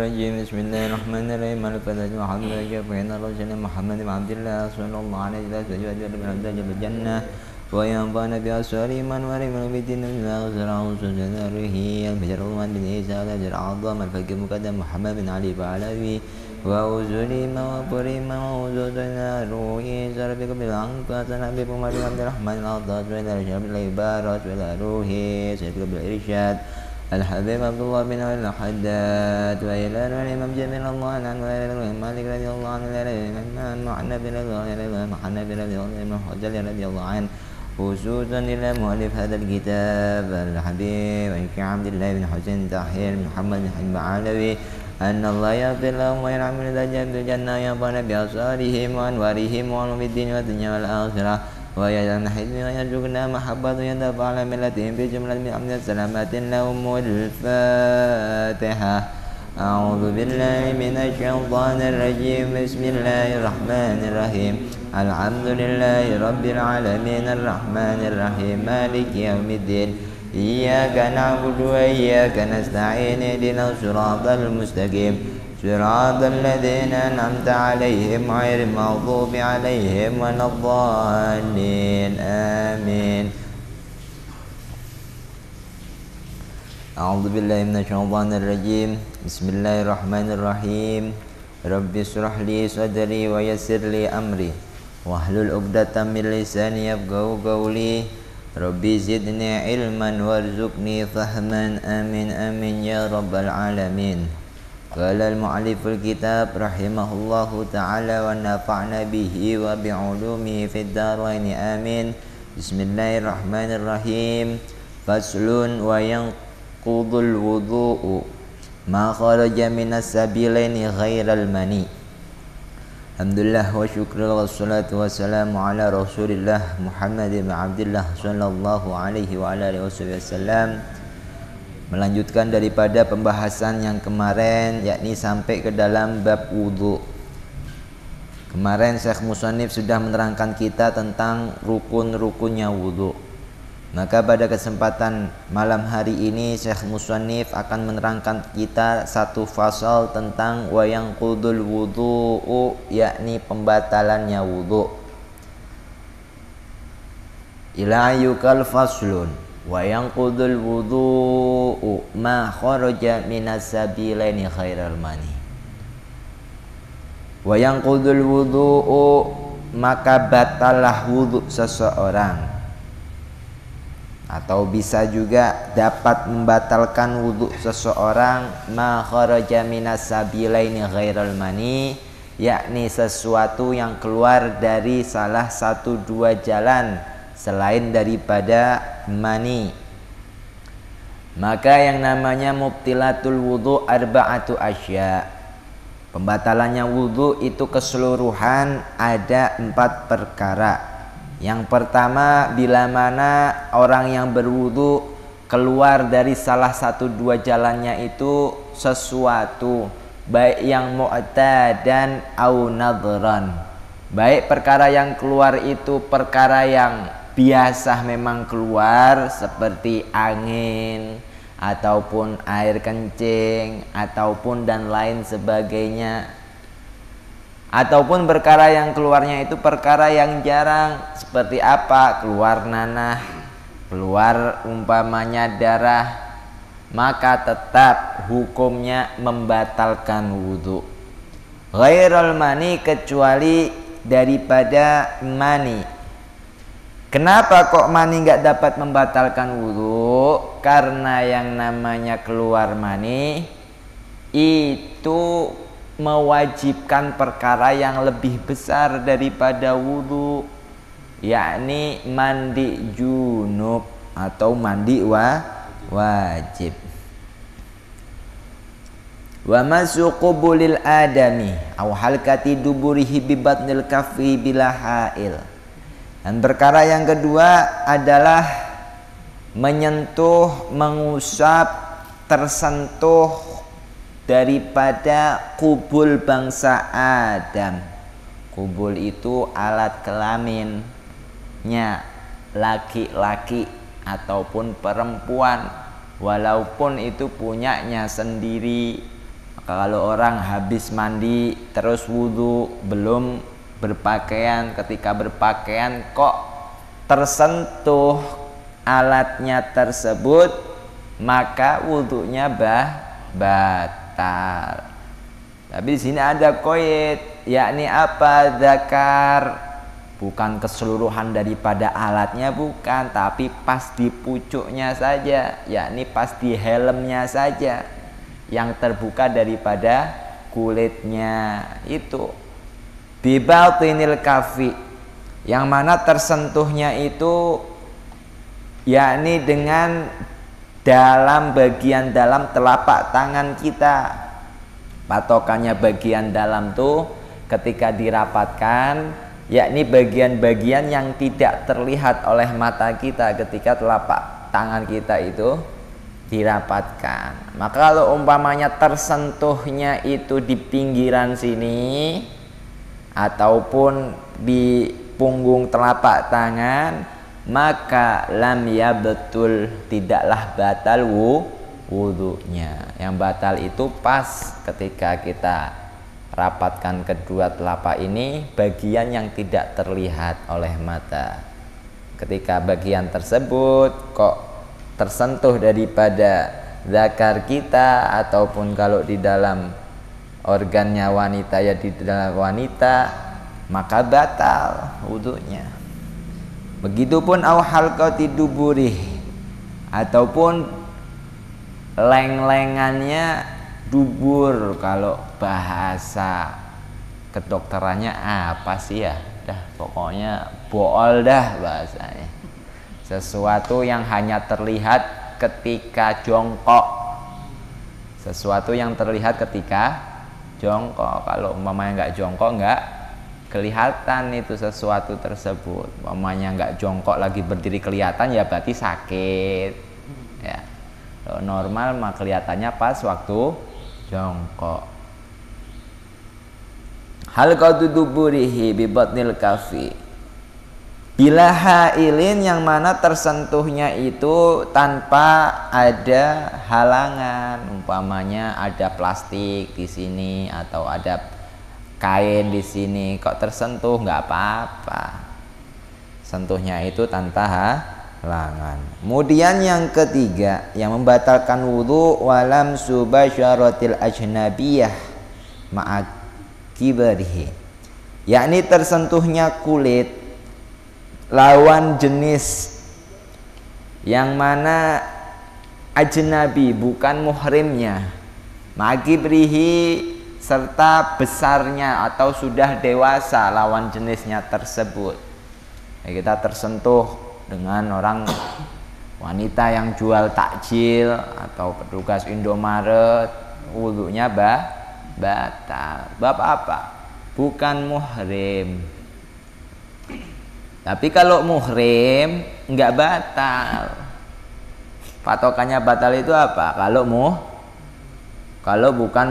الرجيم بسم الله الرحمن الرحيم الفتاة محمد فإن الرسول محمد بن عبد الله صلى الله عليه وسلم من أبدال الجنة وينفعنا بأسرار من ورم البدين من أغسر عوص جنره البشر الرحمن بن عيسى الأجر العظام الفقه مقدم محمد بن علي فعلوي وأوزريم وفريم وأوزرنا روحي سربك بالعنفة نبي عمر عبد الرحمن العطاس وإلى رشاب العبارة وإلى روحي سربك بالإرشاد الحبيب عبد الله بن الحداد وإلى الإمام جميل الله عنه وإلى الإمام مالك رضي الله عنه وإلى الإمام محنف رضي الله عنه وإلى محنف رضي الله عنه وحجل رضي الله عنه خصوصا إلى مؤلف هذا الكتاب الحبيب وإنك عبد الله بن حسين تحير محمد بن حبيب علوي أن الله يغفر لهم ويرحم إذا جاء بالجنة ينفعنا بأسرارهم وأنوارهم وعلوم الدين والدنيا والآخرة ويجعلنا حزبا ويرزقنا محبة يدفع على ملتهم في جملة من أمن سلامة لهم الفاتحة أعوذ بالله من الشيطان الرجيم بسم الله الرحمن الرحيم الحمد لله رب العالمين الرحمن الرحيم مالك يوم الدين إياك نعبد وإياك نستعين اهدنا الصراط المستقيم صراط الذين أنعمت عليهم غير المغضوب عليهم ولا الضالين آمين أعوذ بالله من الشيطان الرجيم بسم الله الرحمن الرحيم رب اشرح لي صدري ويسر لي أمري واحلل عقدة من لساني يفقهوا قولي ربي زدني علما وارزقني فهما آمين آمين يا رب العالمين قال المؤلف الكتاب رحمه الله تعالى ونفعنا به وبعلومه في الدارين آمين بسم الله الرحمن الرحيم فصل وينقض الوضوء ما خرج من السبيلين غير المني Alhamdulillah wa syukrulillah wassalatu wassalamu ala rasulillah Muhammad bin Abdullah sallallahu alaihi wa alihi wasallam. Melanjutkan daripada pembahasan yang kemarin, yakni sampai ke dalam bab wudu. Kemarin Syekh Musannif sudah menerangkan kita tentang rukun-rukunnya wudu. Maka pada kesempatan malam hari ini Syekh Musannif akan menerangkan kita satu fasal tentang wayang qudul wudu'u, yakni pembatalannya wudu. Ila yukal faslun wayang qudul wudu'u ma kharaja minas sabilaini khairal mani. Wayang qudul wudu'u, maka batalah wudu seseorang, atau bisa juga dapat membatalkan wudhu seseorang ma kharaja minas sabilaini ghairal mani, yakni sesuatu yang keluar dari salah satu dua jalan selain daripada mani. Maka yang namanya mubtilatul wudhu arba'atu asya. Pembatalannya wudhu itu keseluruhan ada 4 perkara. Yang pertama, bila mana orang yang berwudu keluar dari salah satu dua jalannya itu sesuatu, baik yang mu'tadan au nadhran. Baik perkara yang keluar itu perkara yang biasa memang keluar, seperti angin ataupun air kencing ataupun dan lain sebagainya. Ataupun perkara yang keluarnya itu perkara yang jarang, seperti apa? Keluar nanah, keluar umpamanya darah, maka tetap hukumnya membatalkan wudhu. Ghairal mani, kecuali daripada mani. Kenapa kok mani nggak dapat membatalkan wudhu? Karena yang namanya keluar mani itu mewajibkan perkara yang lebih besar daripada wudhu, yakni mandi junub atau mandi wajib. Wa masuqubulil adami aw halkati duburihi bi batnil kaffi bila hail. Dan perkara yang kedua adalah menyentuh, mengusap, tersentuh daripada kubul bangsa Adam. Kubul itu alat kelaminnya laki-laki ataupun perempuan, walaupun itu punyanya sendiri, Maka kalau orang habis mandi terus wudhu, belum berpakaian, ketika berpakaian kok tersentuh alatnya tersebut, maka wudhunya batal. Tapi di sini ada qaid, yakni apa? Dzakar, bukan keseluruhan daripada alatnya, bukan, tapi pas di pucuknya saja, yakni pas di helmnya saja yang terbuka daripada kulitnya itu. Bibatinil kafi, yang mana tersentuhnya itu yakni dengan dalam bagian dalam telapak tangan kita. Patokannya bagian dalam tuh ketika dirapatkan, yakni bagian-bagian yang tidak terlihat oleh mata kita ketika telapak tangan kita itu dirapatkan. Maka kalau umpamanya tersentuhnya itu di pinggiran sini ataupun di punggung telapak tangan, maka lam ya betul, tidaklah batal wudhunya. Yang batal itu pas ketika kita rapatkan kedua telapak ini bagian yang tidak terlihat oleh mata. Ketika bagian tersebut kok tersentuh daripada zakar kita, ataupun kalau di dalam organnya wanita ya di dalam wanita, maka batal wudhunya. Begitupun au halqati duburih, ataupun leng-lengannya dubur. Kalau bahasa kedokterannya apa sih ya? Dah pokoknya bool dah bahasanya. Sesuatu yang hanya terlihat ketika jongkok. Sesuatu yang terlihat ketika jongkok. Kalau umpamanya nggak jongkok, nggak kelihatan itu sesuatu tersebut. Umpamanya nggak jongkok lagi berdiri kelihatan, ya berarti sakit. Ya. Kalau normal mah kelihatannya pas waktu jongkok. Hal qadu duburihi bi batnil kafi. Bila hailin, yang mana tersentuhnya itu tanpa ada halangan, umpamanya ada plastik di sini atau ada kain di sini, kok tersentuh, nggak apa-apa. Sentuhnya itu tanpa halangan. Kemudian yang ketiga yang membatalkan wudhu, walam subasyaratil ajnabiyah ma'akibarihi, yakni tersentuhnya kulit lawan jenis yang mana ajnabi, bukan muhrimnya, magibrihi, serta besarnya atau sudah dewasa lawan jenisnya tersebut. Ya, kita tersentuh dengan orang wanita yang jual takjil atau petugas Indomaret, wudhunya batal. Bab apa? Bukan muhrim. Tapi kalau muhrim nggak batal. Patokannya batal itu apa? Kalau bukan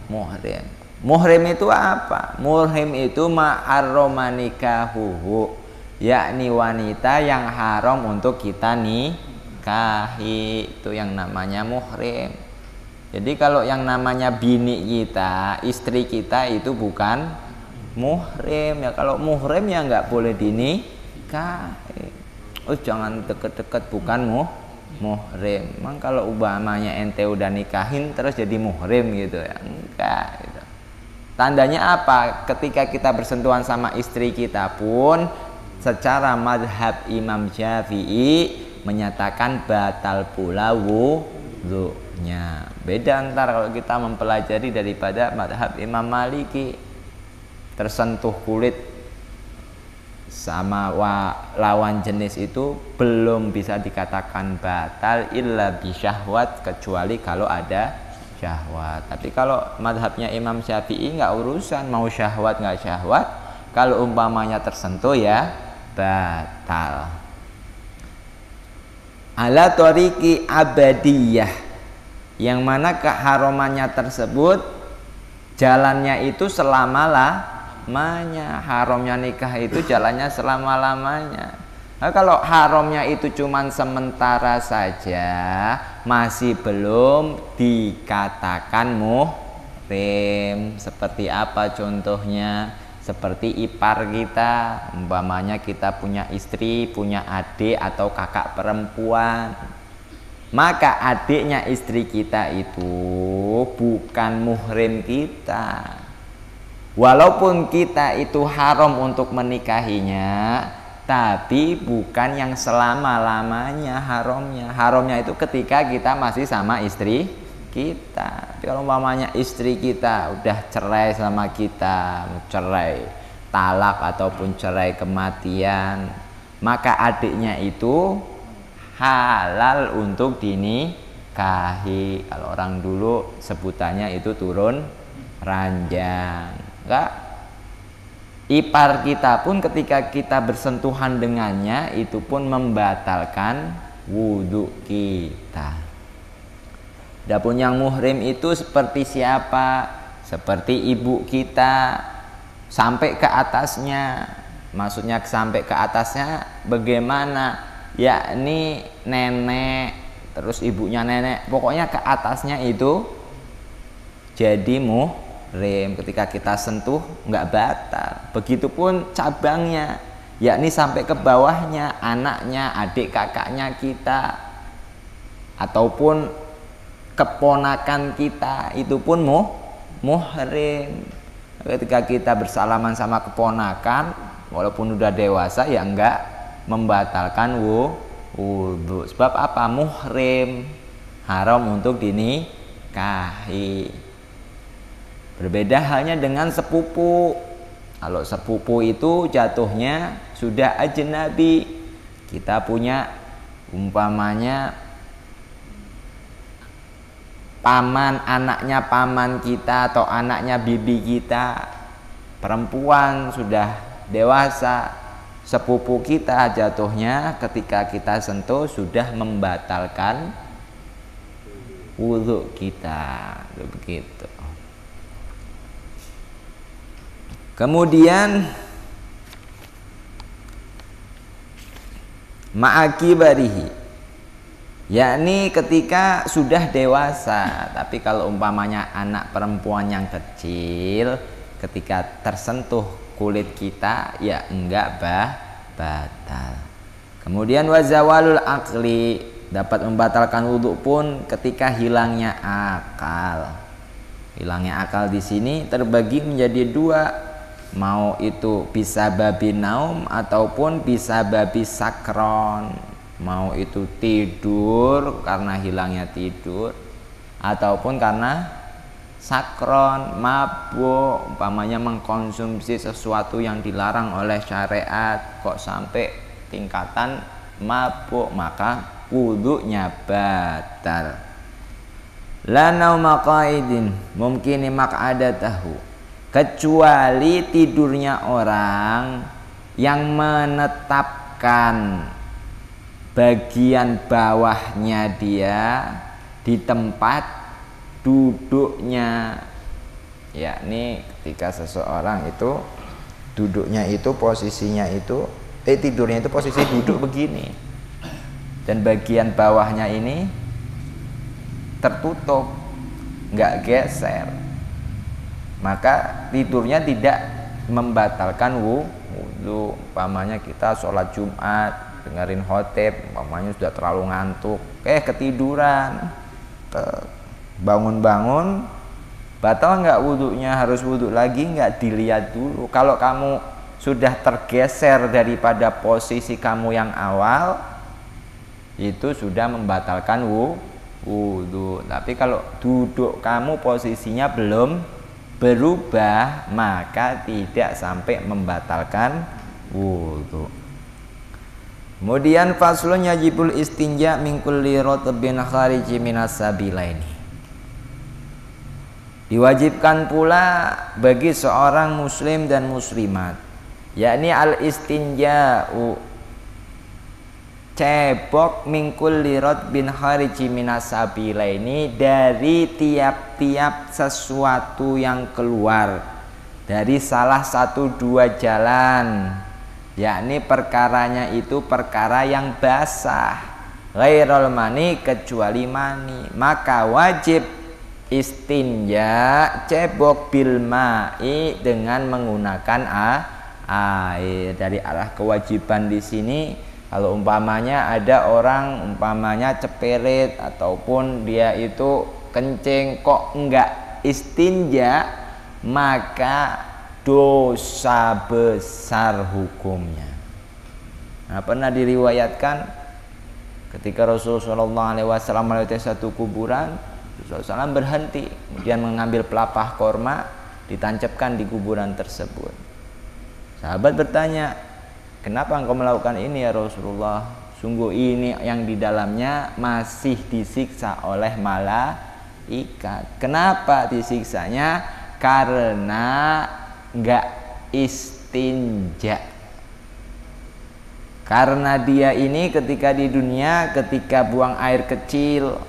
muhrim. Muhrim itu apa? Muhrim itu ma'arromanikahuhu, yakni wanita yang haram untuk kita nikahi, itu yang namanya muhrim. Jadi kalau yang namanya bini kita, istri kita itu bukan muhrim. Ya kalau muhrim ya nggak boleh dinikahi. Oh jangan deket-deket, bukan muhrim. Emang kalau umpamanya ente udah nikahin terus jadi muhrim gitu ya? Enggak gitu. Tandanya apa? Ketika kita bersentuhan sama istri kita pun secara madhab Imam Syafi'i menyatakan batal pula wudhunya. Beda antar kalau kita mempelajari daripada madhab Imam Maliki. Tersentuh kulit sama lawan jenis itu belum bisa dikatakan batal illa bisyahwat, kecuali kalau ada syahwat. Tapi kalau madhabnya Imam Syafi'i nggak urusan mau syahwat nggak syahwat, kalau umpamanya tersentuh ya batal. Ala tariqi abadiyah, yang mana keharamannya tersebut jalannya itu selama-lamanya. Haramnya nikah itu jalannya selama-lamanya. Nah, kalau haramnya itu cuman sementara saja, masih belum dikatakan muhrim. Seperti apa contohnya? Seperti ipar kita, umpamanya kita punya istri, punya adik atau kakak perempuan, maka adiknya istri kita itu bukan muhrim kita. Walaupun kita itu haram untuk menikahinya, tapi bukan yang selama-lamanya haramnya. Haramnya itu ketika kita masih sama istri kita. Tapi kalau umpamanya istri kita udah cerai sama kita, cerai talak ataupun cerai kematian, maka adiknya itu halal untuk dinikahi. Kalau orang dulu sebutannya itu turun ranjang. Enggak, ipar kita pun ketika kita bersentuhan dengannya itu pun membatalkan wudhu kita. Adapun yang muhrim itu seperti siapa? Seperti ibu kita sampai ke atasnya. Maksudnya sampai ke atasnya bagaimana? Yakni nenek, terus ibunya nenek, pokoknya ke atasnya itu jadi muhrim. Ketika kita sentuh nggak batal. Begitupun cabangnya, yakni sampai ke bawahnya, anaknya, adik kakaknya kita, ataupun keponakan kita itu pun muhrim. Ketika kita bersalaman sama keponakan, walaupun udah dewasa, ya enggak membatalkan wudhu. Sebab apa? Muhrim, haram untuk dinikahi. Berbeda halnya dengan sepupu. Kalau sepupu itu jatuhnya sudah ajnabi. Kita punya umpamanya paman, anaknya paman kita atau anaknya bibi kita, perempuan sudah dewasa, sepupu kita jatuhnya ketika kita sentuh sudah membatalkan wudhu kita. Begitu. Kemudian ma'akibarihi, yakni ketika sudah dewasa. Tapi kalau umpamanya anak perempuan yang kecil, ketika tersentuh kulit kita, ya enggak batal. Kemudian wazawalul akli, dapat membatalkan wudhu pun ketika hilangnya akal. Hilangnya akal di sini terbagi menjadi dua, mau itu bisa babi naum ataupun bisa babi sakron. Mau itu tidur karena hilangnya tidur, ataupun karena sakron, mabuk, umpamanya mengkonsumsi sesuatu yang dilarang oleh syariat, kok sampai tingkatan mabuk, maka wudhunya batal. La nauma qaidin mumkin maq'adatahu, kecuali tidurnya orang yang menetapkan bagian bawahnya dia di tempat duduknya. Yakni ketika seseorang itu duduknya itu posisinya itu tidurnya itu posisi duduk begini, dan bagian bawahnya ini tertutup, nggak geser, maka tidurnya tidak membatalkan wudhu. Umpamanya kita sholat Jumat dengerin khotib, umpamanya sudah terlalu ngantuk, ketiduran, bangun-bangun, batal nggak wudhunya? Harus wudhu lagi nggak? Dilihat dulu. Kalau kamu sudah tergeser daripada posisi kamu yang awal, itu sudah membatalkan wudhu. Tapi kalau duduk kamu posisinya belum berubah, maka tidak sampai membatalkan wudhu. Kemudian faslun yajibul istinja min kulli rotbin khariji minas sabilaini, diwajibkan pula bagi seorang muslim dan muslimat, yakni al istinja'u, cebok min kulli rotbin khariji minas sabilaini, dari tiap-tiap sesuatu yang keluar dari salah satu dua jalan, yakni perkaranya itu perkara yang basah, ghairul mani, kecuali mani. Maka wajib istinja cebok bil ma'i dengan menggunakan air. Dari arah kewajiban di sini, kalau umpamanya ada orang umpamanya ceperit ataupun dia itu kencing kok enggak istinja, maka dosa besar hukumnya. Nah, pernah diriwayatkan ketika Rasulullah SAW melewati satu kuburan, Rasulullah SAW berhenti, kemudian mengambil pelapah korma, ditancapkan di kuburan tersebut. Sahabat bertanya, kenapa engkau melakukan ini ya Rasulullah? Sungguh ini yang di dalamnya masih disiksa oleh malaikat. Kenapa disiksanya? Karena enggak istinja. Karena dia ini ketika di dunia, ketika buang air kecil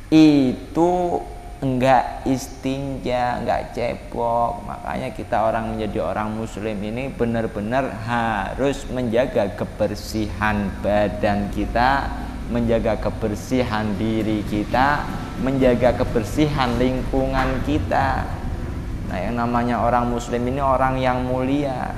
itu enggak istinja, enggak cebok. Makanya kita orang menjadi orang muslim ini benar-benar harus menjaga kebersihan badan kita, menjaga kebersihan diri kita, menjaga kebersihan lingkungan kita. Nah, yang namanya orang muslim ini orang yang mulia.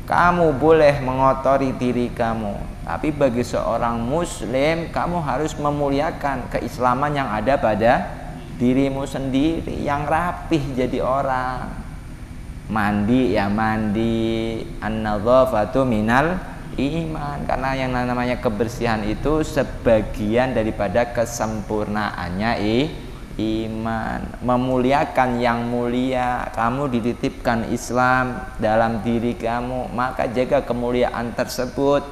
Kamu boleh mengotori diri kamu, tapi bagi seorang muslim kamu harus memuliakan keislaman yang ada pada dirimu sendiri, yang rapih jadi orang. Mandi ya mandi, an-nadhafatu minal iman, karena yang namanya kebersihan itu sebagian daripada kesempurnaannya iman. Memuliakan yang mulia, kamu dititipkan Islam dalam diri kamu, maka jaga kemuliaan tersebut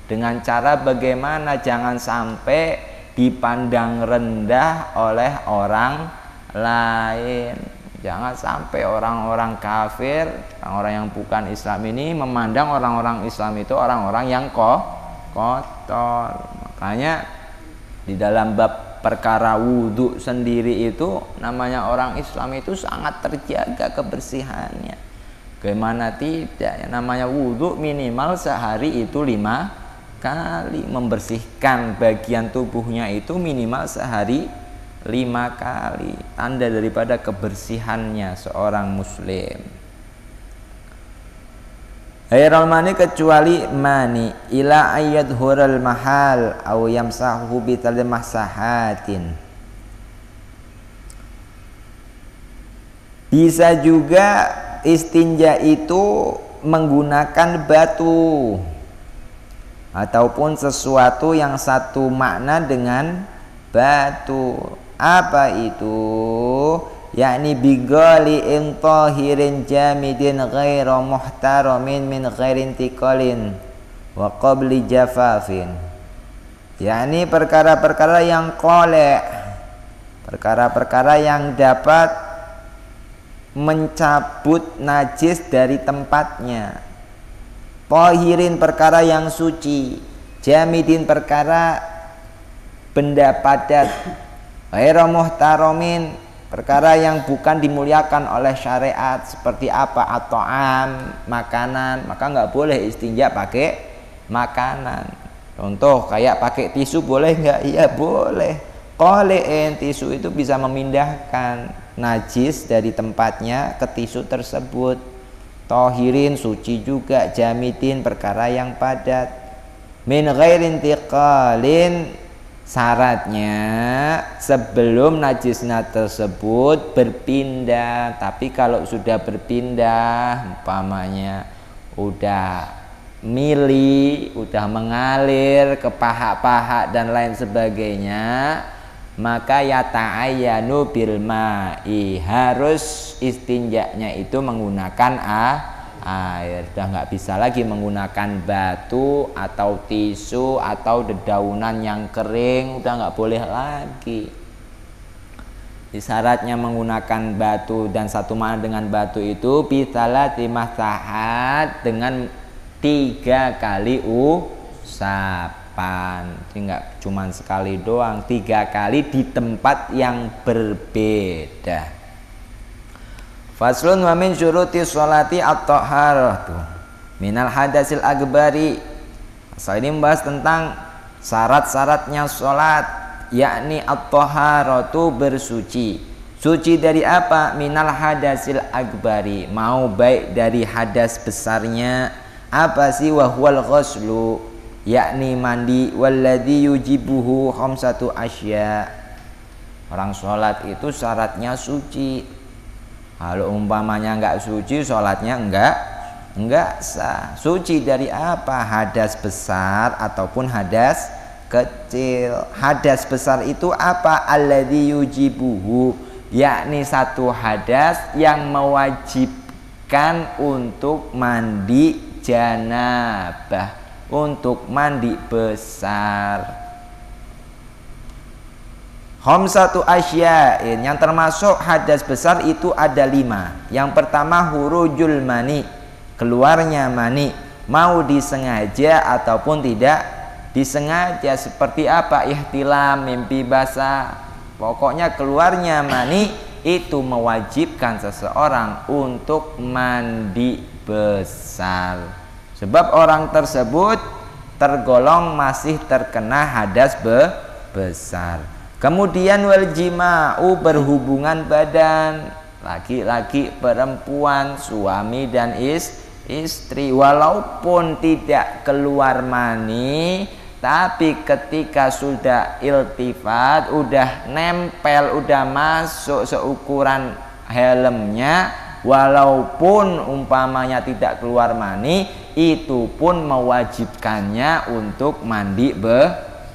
dengan cara bagaimana jangan sampai dipandang rendah oleh orang lain. Jangan sampai orang-orang kafir, orang-orang yang bukan Islam ini memandang orang-orang Islam itu orang-orang yang kotor. Makanya di dalam bab perkara wudhu sendiri itu, namanya orang Islam itu sangat terjaga kebersihannya. Bagaimana tidak, yang namanya wudhu minimal sehari itu 5 kali. Membersihkan bagian tubuhnya itu minimal sehari 5 kali. Tanda daripada kebersihannya seorang muslim. Ghairal mani, kecuali mani, ila ayyadhural mahal aw yamsahu bital masahatin. Bisa juga istinja itu menggunakan batu ataupun sesuatu yang satu makna dengan batu. Apa itu? Yakni bigali tahirin jamidin ghairu muhtaramin min ghairin tiqalin wa qabli jafafin. Yakni perkara-perkara yang qala', perkara-perkara yang dapat mencabut najis dari tempatnya. Tahirin, perkara yang suci. Jamidin, perkara benda padat. Ghairu muhtaramin, perkara yang bukan dimuliakan oleh syariat. Seperti apa? At-ta'am, makanan. Maka nggak boleh istinja pakai makanan. Contoh kayak pakai tisu boleh nggak? Iya boleh. Qali'in, tisu itu bisa memindahkan najis dari tempatnya ke tisu tersebut. Tahirin, suci juga. Jamidin, perkara yang padat. Min ghairin tiqalin, syaratnya sebelum najisnya tersebut berpindah. Tapi kalau sudah berpindah, umpamanya udah mili, udah mengalir ke paha-paha dan lain sebagainya, maka yata'ayyanu bil ma'i, harus istinjanya itu menggunakan air. Sudah nggak bisa lagi menggunakan batu atau tisu atau dedaunan yang kering, udah nggak boleh lagi. Syaratnya menggunakan batu dan satu mana dengan batu itu bisalati masahat, dengan 3 kali usapan. Jadi nggak cuma sekali doang, 3 kali di tempat yang berbeda. Faslun wa min syuruti sholati at-taharatu minal hadasil akbari. Saya ini membahas tentang syarat-syaratnya sholat yakni at-taharatu bersuci. Suci dari apa? Minal hadasil akbari, mau baik dari hadas besarnya. Apa sih? Wahwal ghuslu, yakni mandi. Walladzi yujibuhu khamsatu asya. Orang sholat itu syaratnya suci. Kalau umpamanya enggak suci, sholatnya enggak sah. Suci dari apa? Hadas besar ataupun hadas kecil. Hadas besar itu apa? Alladzi yujibuhu, yakni satu hadas yang mewajibkan untuk mandi janabah, untuk mandi besar. Khamsatu asya'in, yang termasuk hadas besar itu ada 5. Yang pertama hurujul mani, keluarnya mani, mau disengaja ataupun tidak disengaja. Seperti apa? Ihtilam, mimpi basah. Pokoknya keluarnya mani itu mewajibkan seseorang untuk mandi besar. Sebab orang tersebut tergolong masih terkena hadas besar. Kemudian wal jima'u, berhubungan badan, laki-laki perempuan, suami dan istri, walaupun tidak keluar mani, tapi ketika sudah iltifat, udah nempel, udah masuk seukuran helmnya, walaupun umpamanya tidak keluar mani, itu pun mewajibkannya untuk mandi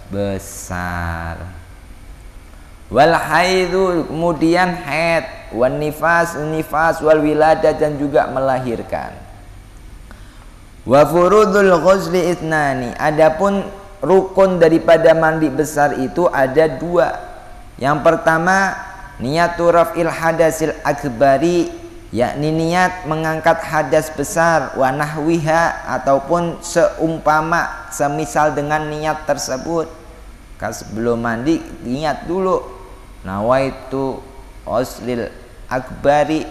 besar. Wal haidu, kemudian haid, wan nifas wal wiladah, dan juga melahirkan. Wa furudul ghusli itnani, adapun rukun daripada mandi besar itu ada 2. Yang pertama niyatu raf'il hadasil akbari, yakni niat mengangkat hadas besar, wa nahwiha, ataupun seumpama semisal dengan niat tersebut. Kan sebelum mandi niat dulu, nawaitu ghuslil akbari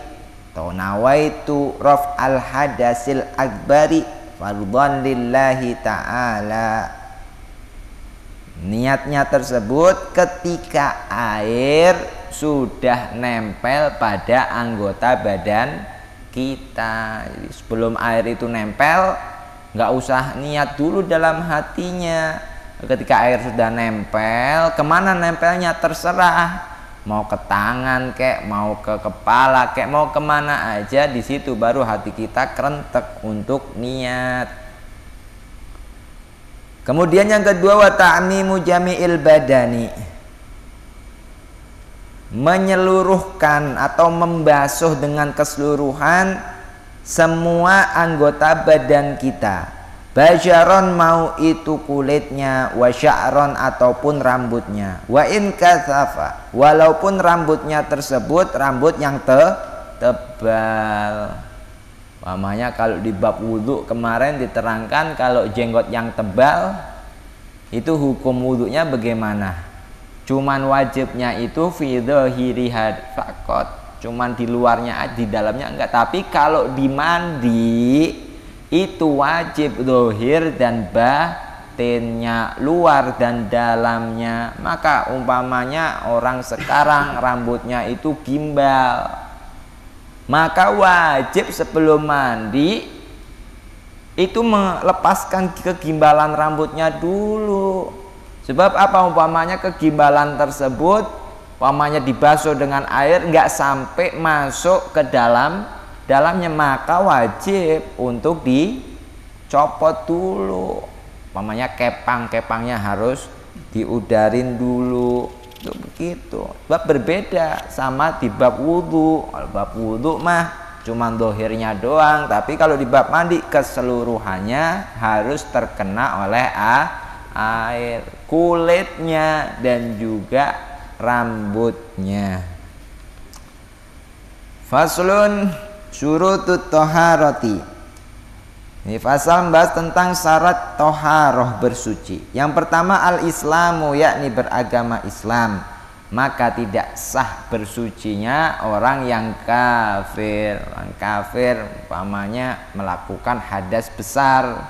atau nawaitu raf'al hadasil akbari fardhan lillahi ta'ala. Niatnya tersebut ketika air sudah nempel pada anggota badan kita. Jadi sebelum air itu nempel, nggak usah niat dulu dalam hatinya. Ketika air sudah nempel, kemana nempelnya terserah, mau ke tangan kek, mau ke kepala kek, mau kemana aja, di situ baru hati kita kerentek untuk niat. Kemudian yang kedua, wa ta'mimu jami'il badani, menyeluruhkan atau membasuh dengan keseluruhan semua anggota badan kita. Basyaron, mau itu kulitnya, wa sya'ron, ataupun rambutnya, wa in kathafa, walaupun rambutnya tersebut rambut yang tebal. Namanya kalau di bab wudhu kemarin diterangkan, kalau jenggot yang tebal itu hukum wudhunya bagaimana? Cuman wajibnya itu fi dhahiriha faqat, cuman di luarnya aja, di dalamnya enggak. Tapi kalau di mandi itu wajib dohir dan batinnya, luar dan dalamnya. Maka umpamanya orang sekarang rambutnya itu gimbal, maka wajib sebelum mandi itu melepaskan kegimbalan rambutnya dulu. Sebab apa? Umpamanya kegimbalan tersebut umpamanya dibasuh dengan air, nggak sampai masuk ke dalamnya, maka wajib untuk dicopot dulu. Umpamanya kepang-kepangnya harus diudarin dulu. Itu begitu. Bab berbeda sama di bab wudhu. Kalau bab wudhu mah cuma dohirnya doang, tapi kalau di bab mandi keseluruhannya harus terkena oleh air, kulitnya dan juga rambutnya. Faslun syurutut toharoti. Ini fasal membahas tentang syarat toharoh, bersuci. Yang pertama al-islamu, yakni beragama Islam. Maka tidak sah bersucinya orang yang kafir. Orang kafir umpamanya melakukan hadas besar,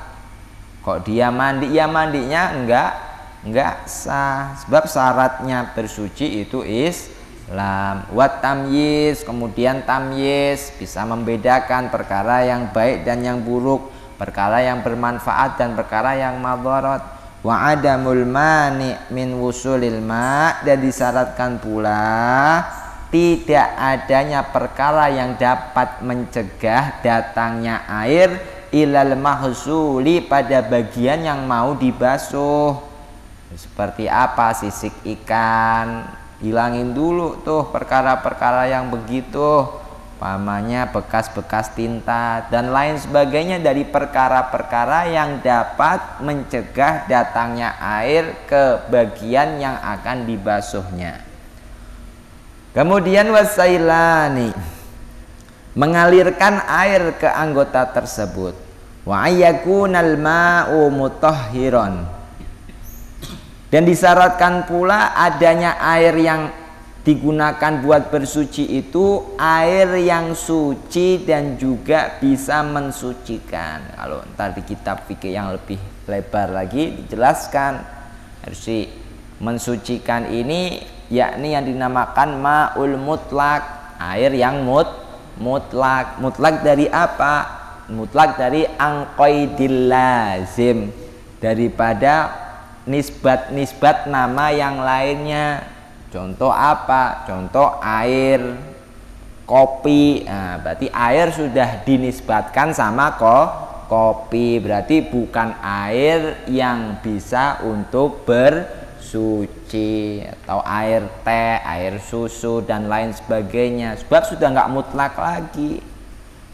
kok dia mandi? Ya mandinya enggak sah, sebab syaratnya bersuci itu Islam. Wat tamyiz, kemudian tamyiz, bisa membedakan perkara yang baik dan yang buruk, perkara yang bermanfaat dan perkara yang madharat. Wa adamul mani min wusulil ma, dan disyaratkan pula tidak adanya perkara yang dapat mencegah datangnya air ilal mahsuli, pada bagian yang mau dibasuh. Seperti apa? Sisik ikan, hilangin dulu tuh perkara-perkara yang begitu, pamannya bekas-bekas tinta dan lain sebagainya dari perkara-perkara yang dapat mencegah datangnya air ke bagian yang akan dibasuhnya. Kemudian wasailani, mengalirkan air ke anggota tersebut. Wa ayyakunal ma'u mutahhiran, dan disyaratkan pula adanya air yang digunakan buat bersuci itu air yang suci dan juga bisa mensucikan. Kalau ntar di kitab fikih yang lebih lebar lagi dijelaskan, harus mensucikan ini yakni yang dinamakan ma'ul mutlak, air yang mutlak. Mutlak dari apa? Mutlak dari angqaidil lazim, daripada nisbat nama yang lainnya. Contoh apa? Contoh air, kopi. Nah, berarti air sudah dinisbatkan sama kopi, berarti bukan air yang bisa untuk bersuci, atau air teh, air susu dan lain sebagainya, sebab sudah nggak mutlak lagi.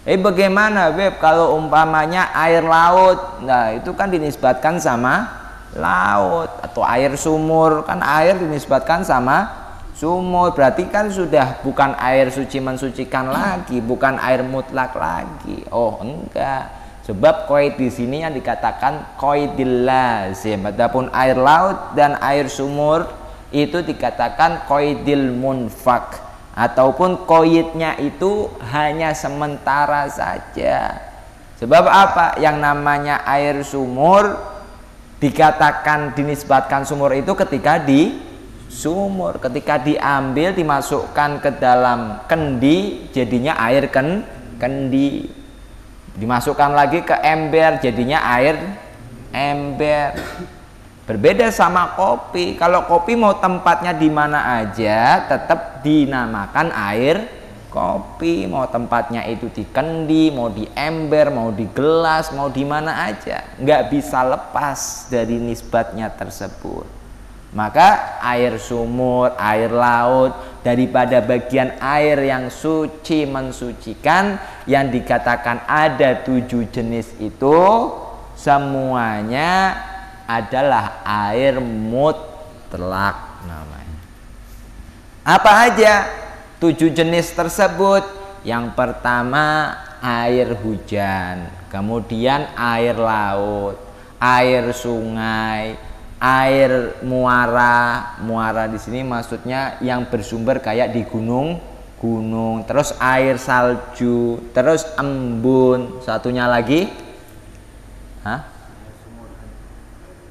Bagaimana Beb kalau umpamanya air laut? Nah, itu kan dinisbatkan sama laut, atau air sumur, kan air dinisbatkan sama sumur, berarti kan sudah bukan air suci mensucikan lagi, bukan air mutlak lagi. Oh enggak, sebab qaid di sini yang dikatakan qaidil lazim. Adapun air laut dan air sumur itu dikatakan qaidil munfak, ataupun qaidnya itu hanya sementara saja. Sebab apa? Yang namanya air sumur dikatakan dinisbatkan sumur itu ketika di sumur, ketika diambil dimasukkan ke dalam kendi jadinya air kendi, dimasukkan lagi ke ember jadinya air ember. Berbeda sama kopi. Kalau kopi mau tempatnya di mana aja tetap dinamakan air kopi, mau tempatnya itu di kendi, mau di ember, mau di gelas, mau di mana aja, nggak bisa lepas dari nisbatnya tersebut. Maka air sumur, air laut, daripada bagian air yang suci mensucikan, yang dikatakan ada 7 jenis itu semuanya adalah air mutlak namanya. Apa aja 7 jenis tersebut? Yang pertama air hujan, kemudian air laut, air sungai, air muara. Muara di sini maksudnya yang bersumber kayak di gunung, terus air salju, terus embun. Satunya lagi,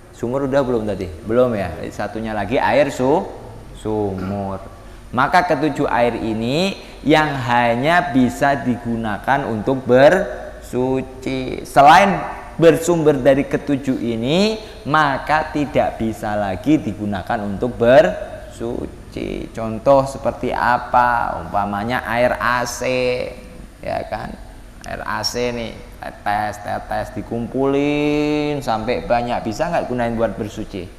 sumur udah belum tadi? Belum ya. Satunya lagi air sumur. Maka ketujuh air ini yang hanya bisa digunakan untuk bersuci. Selain bersumber dari ketujuh ini, maka tidak bisa lagi digunakan untuk bersuci. Contoh seperti apa? Umpamanya air AC, ya kan? Air AC nih, tetes dikumpulin sampai banyak, bisa nggak gunain buat bersuci?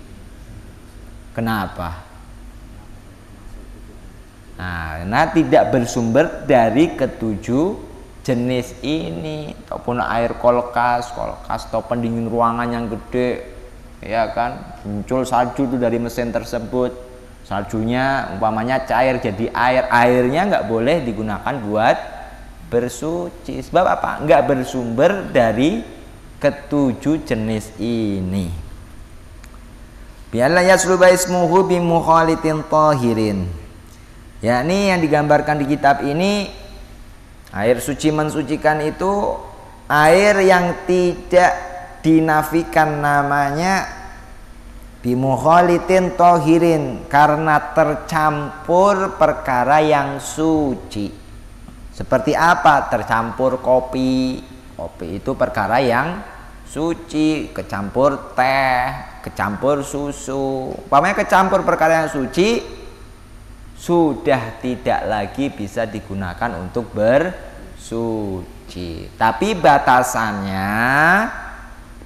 Kenapa? Nah, tidak bersumber dari ketujuh jenis ini. Ataupun air kulkas atau pendingin ruangan yang gede, ya kan, muncul salju itu dari mesin tersebut. Saljunya umpamanya cair jadi air, airnya nggak boleh digunakan buat bersuci. Sebab apa? Nggak bersumber dari ketujuh jenis ini. Biarlah yasluba ismuhu bimukhalitin tahirin. Ya, ini yang digambarkan di kitab ini, air suci mensucikan itu air yang tidak dinafikan namanya Bimukhalitin tohirin, karena tercampur perkara yang suci. Seperti apa? Tercampur kopi. Kopi itu perkara yang suci, kecampur teh, kecampur susu. Umpamanya kecampur perkara yang suci, sudah tidak lagi bisa digunakan untuk bersuci. Tapi batasannya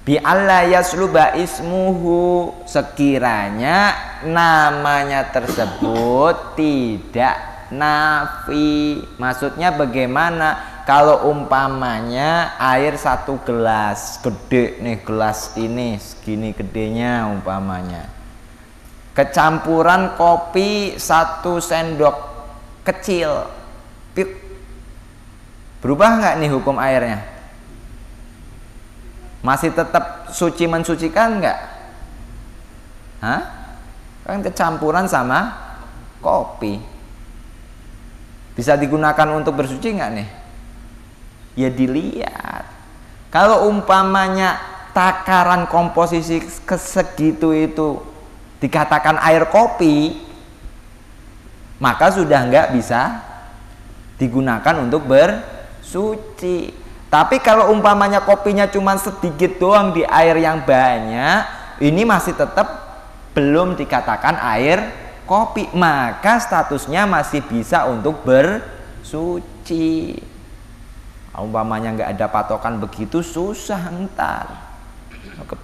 bi alla yasluba ismuhu, sekiranya namanya tersebut tidak nafi. Maksudnya bagaimana? Kalau umpamanya air 1 gelas gede nih, gelas ini segini gedenya umpamanya, kecampuran kopi 1 sendok kecil, berubah nggak nih hukum airnya? Masih tetap suci mensucikan nggak? Hah? Kan kecampuran sama kopi. Bisa digunakan untuk bersuci nggak nih? Ya dilihat. Kalau umpamanya takaran komposisi segitu itu dikatakan air kopi, maka sudah nggak bisa digunakan untuk bersuci. Tapi kalau umpamanya kopinya cuma sedikit doang di air yang banyak, ini masih tetap belum dikatakan air kopi, maka statusnya masih bisa untuk bersuci. Umpamanya nggak ada patokan begitu, susah ntar.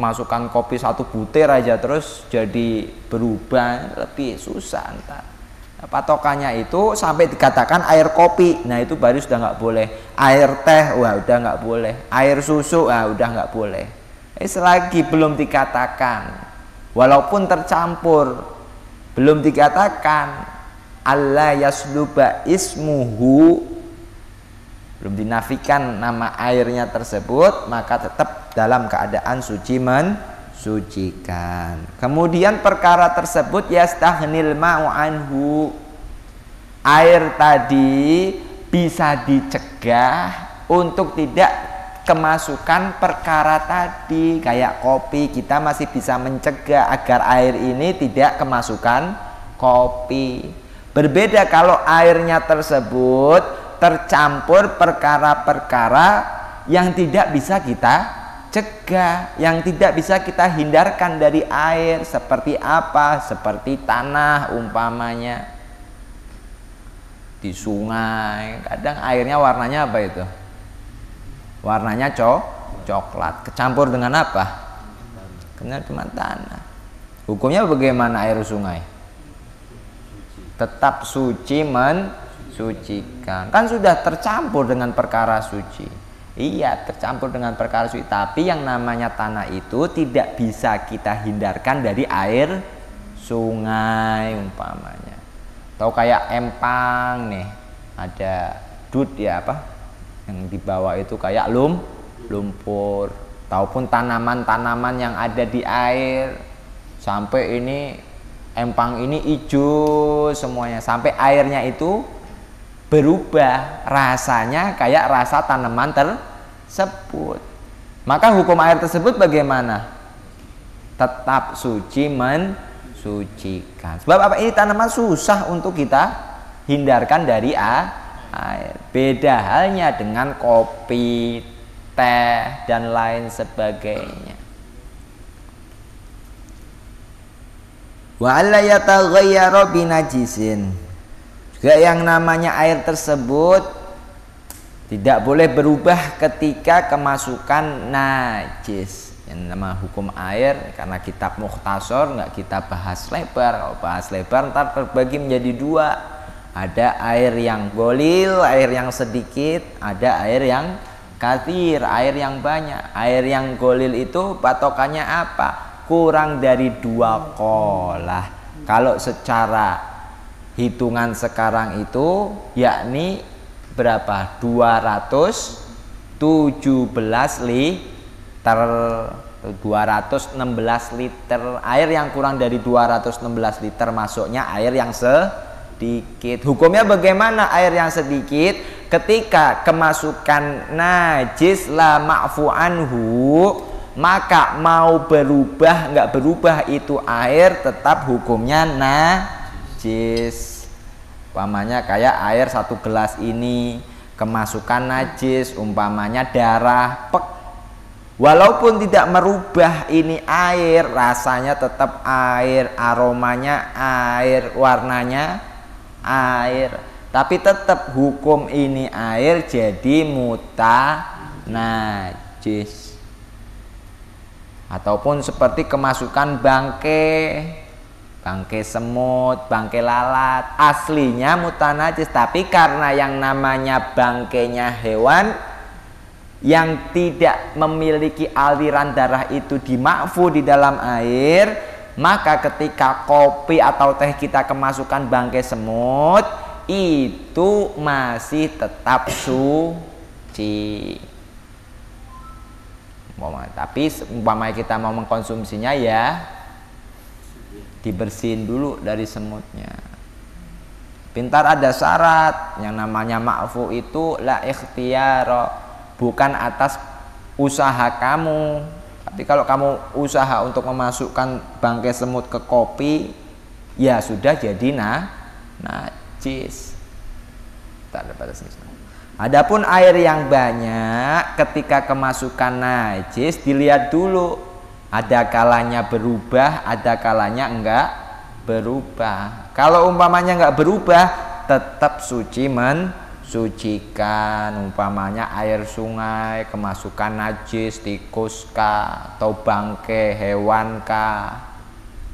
Masukkan kopi 1 butir aja terus jadi berubah, lebih susah ntar. Nah, patokannya itu sampai dikatakan air kopi, nah itu baru sudah nggak boleh. Air teh, wah udah nggak boleh. Air susu, wah udah nggak boleh. Selagi belum dikatakan, walaupun tercampur, belum dikatakan alla yasluba ismuhu, belum dinafikan nama airnya tersebut, maka tetap dalam keadaan suci mensucikan. Kemudian perkara tersebut yastaghnil ma'u anhu, air tadi bisa dicegah untuk tidak kemasukan perkara tadi. Kayak kopi, kita masih bisa mencegah agar air ini tidak kemasukan kopi. Berbeda kalau airnya tersebut tercampur perkara-perkara yang tidak bisa kita cegah, yang tidak bisa kita hindarkan dari air. Seperti apa? Seperti tanah umpamanya di sungai, kadang airnya warnanya apa itu? Warnanya coklat, kecampur dengan apa? Kena dengan tanah. Hukumnya bagaimana air sungai? Tetap suci mensucikan. Kan sudah tercampur dengan perkara suci. Iya, tercampur dengan perkara suci, tapi yang namanya tanah itu tidak bisa kita hindarkan dari air sungai umpamanya. Atau kayak empang nih, ada dut ya apa? Yang di bawah itu kayak lumpur, ataupun tanaman-tanaman yang ada di air, sampai ini empang ini hijau semuanya, sampai airnya itu berubah rasanya kayak rasa tanaman tersebut. Maka hukum air tersebut bagaimana? Tetap suci mensucikan. Sebab apa? Ini tanaman susah untuk kita hindarkan dari air. Beda halnya dengan kopi, teh, dan lain sebagainya. Wa alla yataghayyara binajisin, juga yang namanya air tersebut tidak boleh berubah ketika kemasukan najis. Yang nama hukum air, karena kitab mukhtasar nggak kita bahas lebar. Kalau bahas lebar ntar terbagi menjadi 2. Ada air yang golil, air yang sedikit, ada air yang kathir, air yang banyak. Air yang golil itu patokannya apa? Kurang dari 2 qolah. Kalau secara hitungan sekarang itu yakni berapa? 217 liter, 216 liter. Air yang kurang dari 216 liter masuknya air yang sedikit. Hukumnya bagaimana air yang sedikit? Ketika kemasukan najis la ma'fu anhu, maka mau berubah nggak berubah itu air tetap hukumnya najis. Umpamanya kayak air 1 gelas ini kemasukan najis, umpamanya darah, walaupun tidak merubah ini air, rasanya tetap air, aromanya air, warnanya air, tapi tetap hukum ini air jadi najis. Ataupun seperti kemasukan bangke semut, bangke lalat, aslinya mutanajis, tapi karena yang namanya bangkainya hewan yang tidak memiliki aliran darah itu dimakfu di dalam air, maka ketika kopi atau teh kita kemasukan bangkai semut, itu masih tetap suci. Tapi umpamanya kita mau mengkonsumsinya ya dibersihin dulu dari semutnya. Pintar ada syarat, yang namanya ma'fu itu la ikhtiyar, bukan atas usaha kamu. Tapi kalau kamu usaha untuk memasukkan bangkai semut ke kopi, ya sudah jadi najis. Tak ada batasnya. Adapun air yang banyak ketika kemasukan najis dilihat dulu, ada kalanya berubah, ada kalanya enggak berubah. Kalau umpamanya enggak berubah, tetap suci mensucikan. Umpamanya air sungai kemasukan najis, tikus kah atau bangkai hewan kah.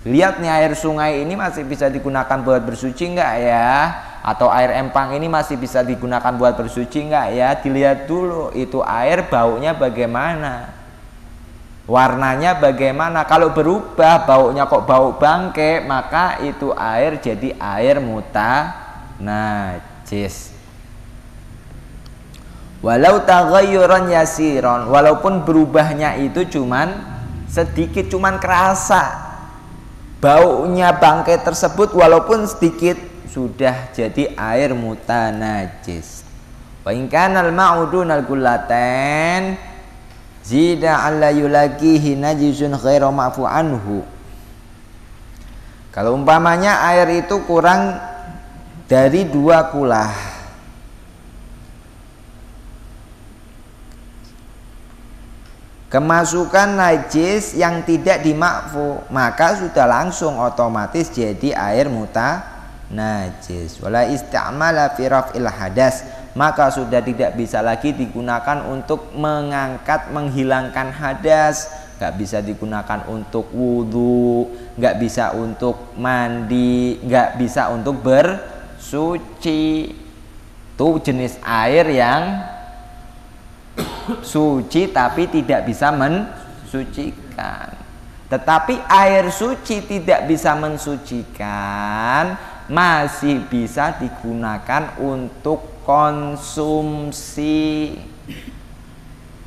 Lihat nih, air sungai ini masih bisa digunakan buat bersuci enggak ya? Atau air empang ini masih bisa digunakan buat bersuci enggak ya? Dilihat dulu itu air baunya bagaimana, warnanya bagaimana. Kalau berubah baunya kok bau bangke, maka itu air jadi air najis. Walau taghayyuran yasiron, walaupun berubahnya itu cuman sedikit, cuman kerasa baunya bangkai tersebut, walaupun sedikit sudah jadi air mutanajis. Wa in kana al-ma'u dunal gullatan zida alla yulaqihi najisun ghairu ma'fu anhu. Kalau umpamanya air itu kurang dari 2 kulah, kemasukan najis yang tidak dimakfu, maka sudah langsung otomatis jadi air najis. Wala istamala fi raf'il hadas, maka sudah tidak bisa lagi digunakan untuk mengangkat, menghilangkan hadas. Gak bisa digunakan untuk wudhu, gak bisa untuk mandi, gak bisa untuk bersuci. Itu jenis air yang suci tapi tidak bisa mensucikan. Tetapi air suci tidak bisa mensucikan, masih bisa digunakan untuk konsumsi,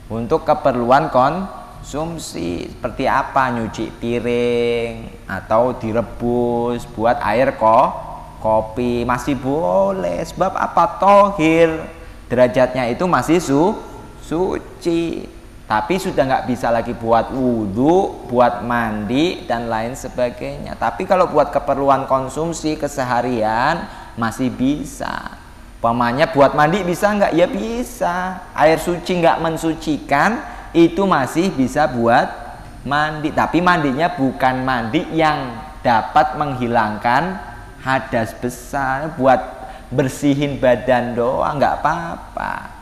untuk keperluan konsumsi. Seperti apa? Nyuci piring atau direbus buat air kopi masih boleh. Sebab apa? Tohir, derajatnya itu masih suci. Tapi sudah nggak bisa lagi buat wudhu, buat mandi dan lain sebagainya. Tapi kalau buat keperluan konsumsi keseharian masih bisa. Umpamanya buat mandi bisa nggak? Ya bisa. Air suci nggak mensucikan, itu masih bisa buat mandi. Tapi mandinya bukan mandi yang dapat menghilangkan hadas besar, buat bersihin badan doang nggak apa-apa.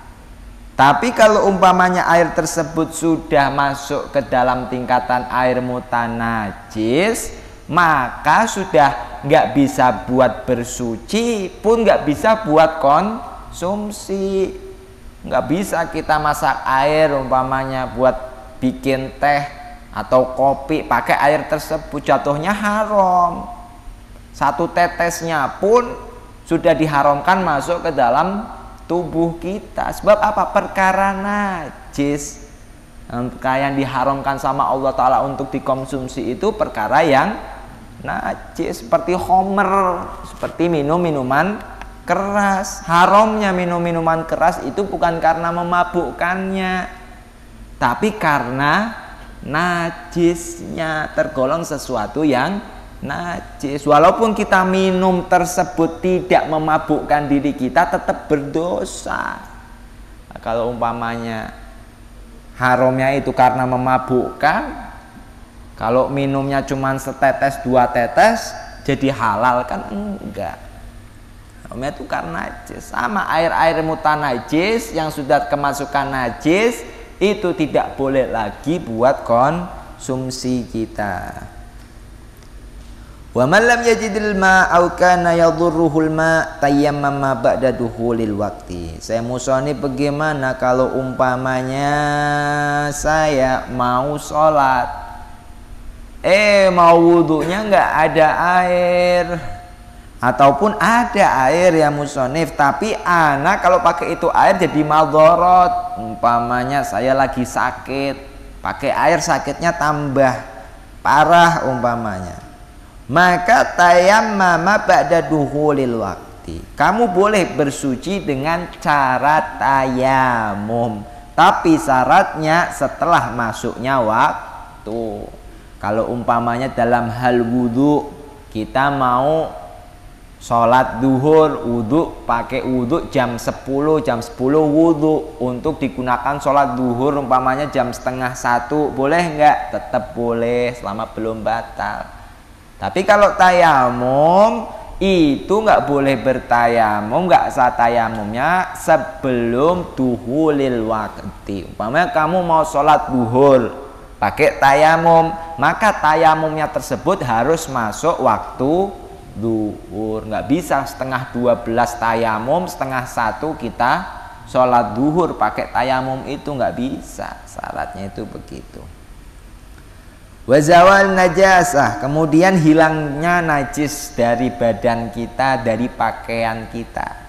Tapi kalau umpamanya air tersebut sudah masuk ke dalam tingkatan air mutanajis, maka sudah nggak bisa buat bersuci, pun nggak bisa buat konsumsi. Nggak bisa kita masak air umpamanya buat bikin teh atau kopi pakai air tersebut, jatuhnya haram. 1 tetesnya pun sudah diharamkan masuk ke dalam tubuh kita. Sebab apa? Perkara najis. Yang diharamkan sama Allah Ta'ala untuk dikonsumsi itu perkara yang najis, seperti homer, seperti minum-minuman keras. Haramnya minum-minuman keras itu bukan karena memabukkannya, tapi karena najisnya, tergolong sesuatu yang najis. Walaupun kita minum tersebut tidak memabukkan diri kita, tetap berdosa. Nah, kalau umpamanya haramnya itu karena memabukkan, kalau minumnya cuma setetes 2 tetes jadi halal kan enggak. Haramnya itu karena najis. Sama air-air mutanajis yang sudah kemasukan najis itu tidak boleh lagi buat konsumsi kita. Wa man lam yajidil ma au kana yadhurruhul ma tayammama ba'da duhulil waqti. Saya musoni bagaimana kalau umpamanya saya mau sholat, mau wudhunya nggak ada air, ataupun ada air ya musonif, tapi anak kalau pakai itu air jadi madharat. Umpamanya saya lagi sakit, pakai air sakitnya tambah parah umpamanya, maka tayammama ba'da duhulil waqti. Kamu boleh bersuci dengan cara tayamum, tapi syaratnya setelah masuknya waktu. Kalau umpamanya dalam hal wudhu, kita mau sholat duhur, wudhu, pakai wudhu jam 10 wudhu untuk digunakan sholat duhur umpamanya jam setengah 1, boleh nggak? Tetap boleh selama belum batal. Tapi kalau tayamum itu nggak boleh bertayamum, nggak sah tayamumnya sebelum duhulil waqti. Umpamanya kamu mau sholat duhur pakai tayamum, maka tayamumnya tersebut harus masuk waktu duhur. Nggak bisa setengah 12 tayamum, setengah 1 kita sholat duhur pakai tayamum, itu nggak bisa. Syaratnya itu begitu. Wazawal najasah, kemudian hilangnya najis dari badan kita, dari pakaian kita.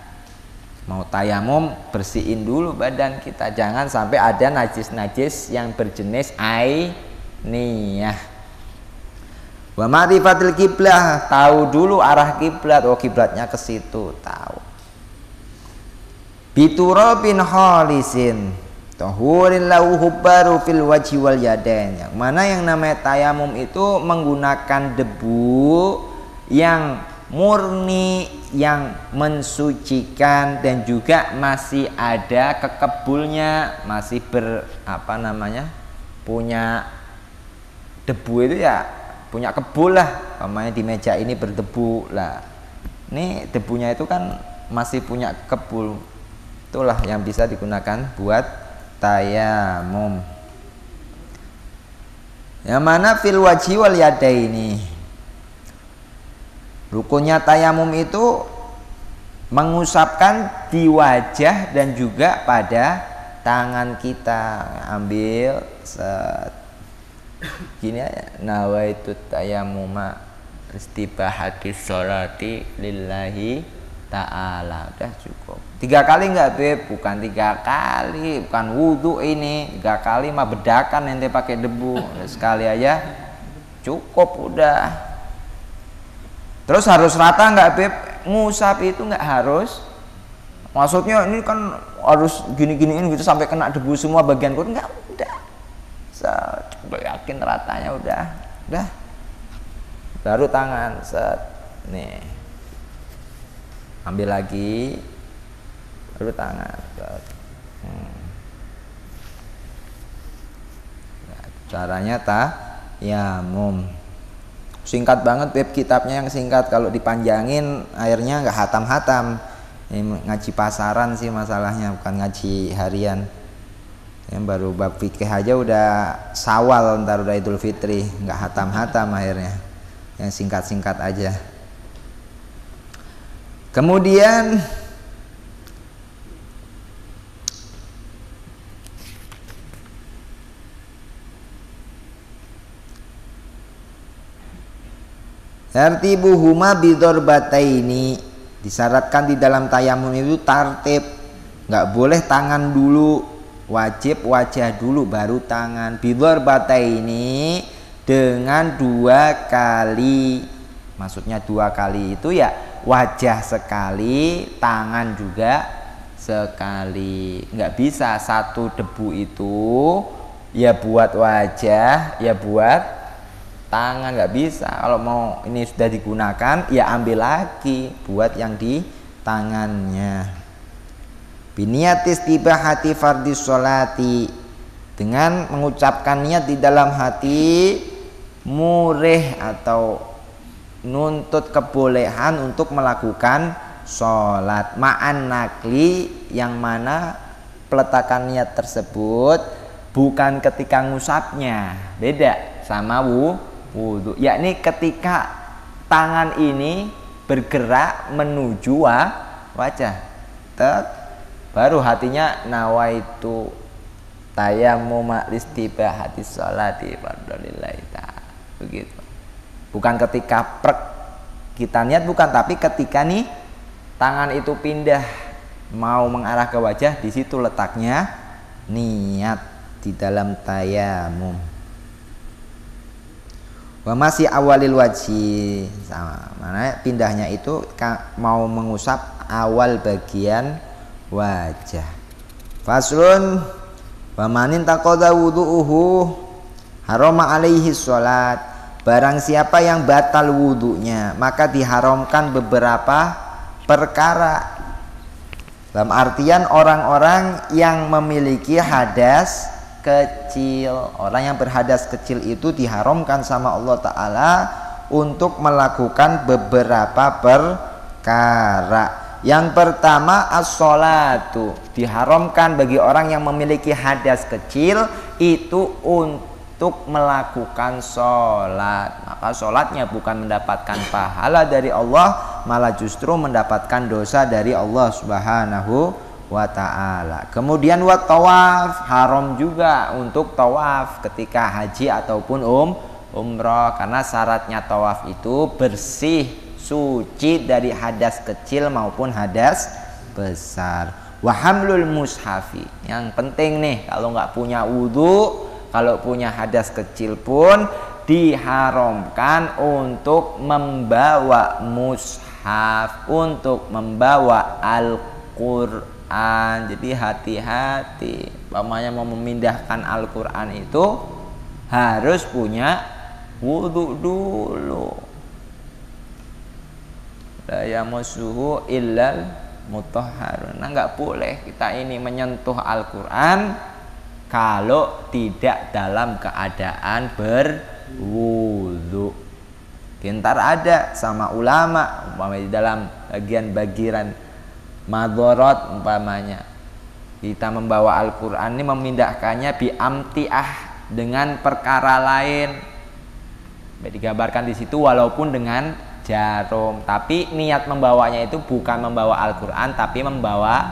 Mau tayamum, bersihin dulu badan kita, jangan sampai ada najis-najis yang berjenis ainiyah. Wa ma'rifatil kiblah, tahu dulu arah kiblat, oh kiblatnya ke situ, tahu. Biturabin khalisin tahurin lahu hubbaru fil wajhi wal yadain. Yang mana yang namanya tayamum itu menggunakan debu yang murni, yang mensucikan, dan juga masih ada kekebulnya, masih punya debu itu ya, punya kebul lah. Namanya di meja ini berdebu lah, ini debunya itu kan masih punya kebul, itulah yang bisa digunakan buat tayamum. Yang mana fil wajhi wal yadaini, rukunnya tayamum itu mengusapkan di wajah dan juga pada tangan kita. Ambil gini aja, nawaitu tayamuma istibahati sholati lillahi ta'ala. Udah cukup. 3 kali enggak Beb? Bukan 3 kali, bukan wudhu ini. 3 kali mah bedakan ente pakai debu. Sekali aja cukup udah. Terus harus rata enggak Beb? Ngusap itu enggak harus. Maksudnya ini kan harus gini-giniin gitu sampai kena debu semua bagian kulit, enggak, udah. Coba yakin ratanya udah. Baru tangan set. Nih. Ambil lagi, baru tangan. Nah, caranya tayamum. Singkat banget Beb, kitabnya yang singkat. Kalau dipanjangin airnya nggak hatam-hatam. Ini ngaji pasaran sih masalahnya, bukan ngaji harian. Yang baru bab fikih aja udah Syawal, ntar udah Idul Fitri, nggak hatam-hatam akhirnya. Yang singkat-singkat aja. Kemudian tartibuhuma bidzarbataini, disyaratkan di dalam tayamum itu tartib, nggak boleh tangan dulu, wajib wajah dulu baru tangan. Bidzarbataini dengan 2 kali, maksudnya 2 kali itu ya wajah sekali, tangan juga sekali. Nggak bisa satu debu itu Ya buat wajah, ya buat tangan, nggak bisa. Kalau mau ini sudah digunakan, ya ambil lagi buat yang di tangannya. Biniatis tibahati fardis sholati, dengan mengucapkan niat di dalam hati murih atau nuntut kebolehan untuk melakukan sholat ma'an nakli, yang mana peletakan niat tersebut bukan ketika ngusapnya, beda sama wudhu, yakni ketika tangan ini bergerak menuju wajah, baru hatinya nawaitu tayammum listibahati sholati fardholillahi ta'ala, begitu. Bukan ketika kita niat, bukan, tapi ketika nih tangan itu pindah mau mengarah ke wajah, di situ letaknya niat di dalam tayamum. Wa masih awalil wajhi, sama mana pindahnya itu mau mengusap awal bagian wajah. Faslun wa manin taqadha wudu'uhu harama alaihi sholat, barang siapa yang batal wudunya maka diharamkan beberapa perkara. Dalam artian orang-orang yang memiliki hadas kecil, orang yang berhadas kecil itu diharamkan sama Allah Ta'ala untuk melakukan beberapa perkara. Yang pertama as-sholatu, diharamkan bagi orang yang memiliki hadas kecil itu untuk melakukan sholat. Maka sholatnya bukan mendapatkan pahala dari Allah, malah justru mendapatkan dosa dari Allah Subhanahu wa ta'ala. Kemudian wa tawaf, haram juga untuk tawaf ketika haji ataupun umroh, karena syaratnya tawaf itu bersih, suci dari hadas kecil maupun hadas besar. Wa hamlul mushafi, yang penting nih, kalau nggak punya wudhu, kalau punya hadas kecil pun diharamkan untuk membawa mushaf, untuk membawa Al-Qur'an. Jadi hati-hati, pamannya mau memindahkan Al-Quran itu harus punya wudhu dulu. La yamassuhu illal mutahharun. Nah, nggak boleh kita ini menyentuh Al-Quran kalau tidak dalam keadaan berwudhu. Ntar ada sama ulama umpamanya di dalam bagian madorot, umpamanya kita membawa Al-Quran ini memindahkannya biamtiah, dengan perkara lain. Digambarkan di situ walaupun dengan jarum, tapi niat membawanya itu bukan membawa Al-Quran tapi membawa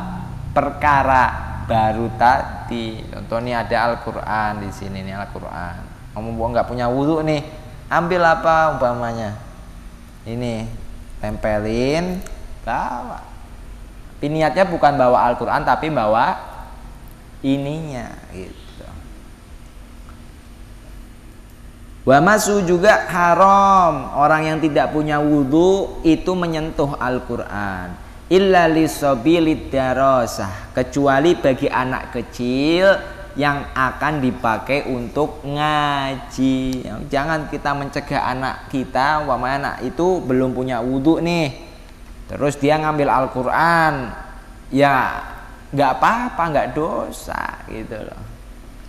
perkara baru tadi. Contohnya ada Al-Quran di sini nih, Al-Quran. Kamu nggak punya wudhu nih, ambil apa umpamanya ini, tempelin, bawa. Tapi niatnya bukan bawa Al-Quran tapi bawa ininya gitu. Wa masu juga haram, orang yang tidak punya wudhu itu menyentuh Al-Quran. Illa lisabilid darasah, kecuali bagi anak kecil yang akan dipakai untuk ngaji. Jangan kita mencegah anak kita, anak itu belum punya wudhu nih, terus dia ngambil Al-Quran, ya nggak apa-apa, nggak dosa gitu loh.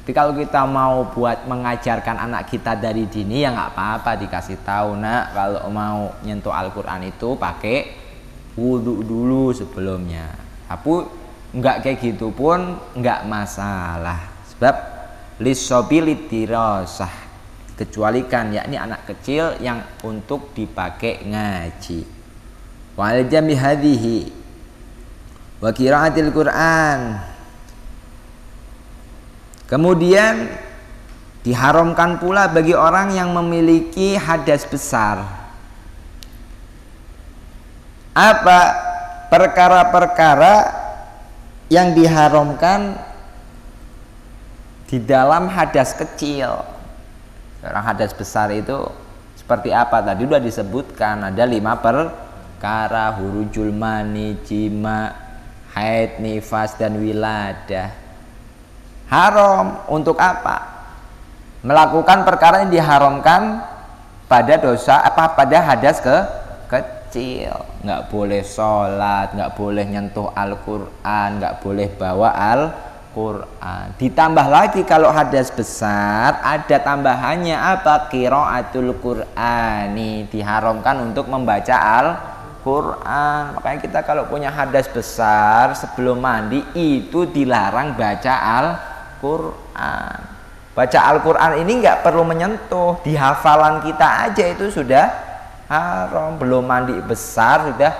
Tapi kalau kita mau buat mengajarkan anak kita dari dini, ya nggak apa-apa dikasih tahu, nak, kalau mau nyentuh Al-Quran itu pakai wudhu dulu sebelumnya. Tapi nggak kayak gitu pun nggak masalah, sebab lisobili dirasah, kecualikan yakni anak kecil yang untuk dipakai ngaji. Wal jami hadhihi wa qiraatil Qur'an. Kemudian diharamkan pula bagi orang yang memiliki hadas besar. Apa perkara-perkara yang diharamkan di dalam hadas kecil? Orang hadas besar itu seperti apa? Tadi sudah disebutkan, ada 5 perkara: hurujul mani, jima, haid, nifas, dan wiladah. Haram untuk apa? Melakukan perkara yang diharamkan pada dosa pada hadas kecil. Nggak boleh sholat, nggak boleh nyentuh Al-Quran, nggak boleh bawa Al-Quran. Ditambah lagi kalau hadas besar ada tambahannya apa? Qiraatul Qur'ani, diharamkan untuk membaca Al-Quran. Makanya kita kalau punya hadas besar sebelum mandi itu dilarang baca Al-Quran. Baca Al-Quran ini nggak perlu menyentuh, di hafalan kita aja itu sudah haram. Belum mandi besar sudah,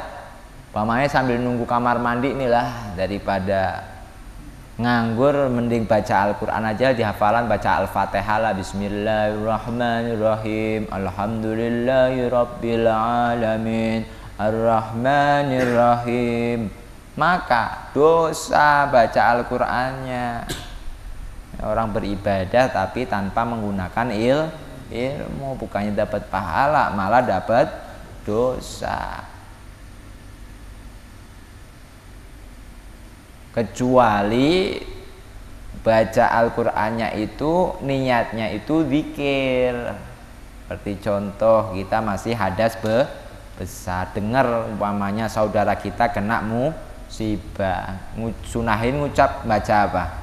pamanya sambil nunggu kamar mandi inilah, daripada nganggur mending baca Al-Quran aja di hafalan. Baca Al-Fatihah lah, Bismillahirrahmanirrahim, Alhamdulillahirabbil alamin, Ar-Rahmanirrahim. Maka dosa baca Al-Qurannya. Orang beribadah tapi tanpa menggunakan ilmu, bukannya dapat pahala malah dapat dosa. Kecuali baca Al-Qur'annya itu niatnya itu zikir. Seperti contoh kita masih hadas besar, dengar umpamanya saudara kita kena musibah, sunahin ngucap baca apa?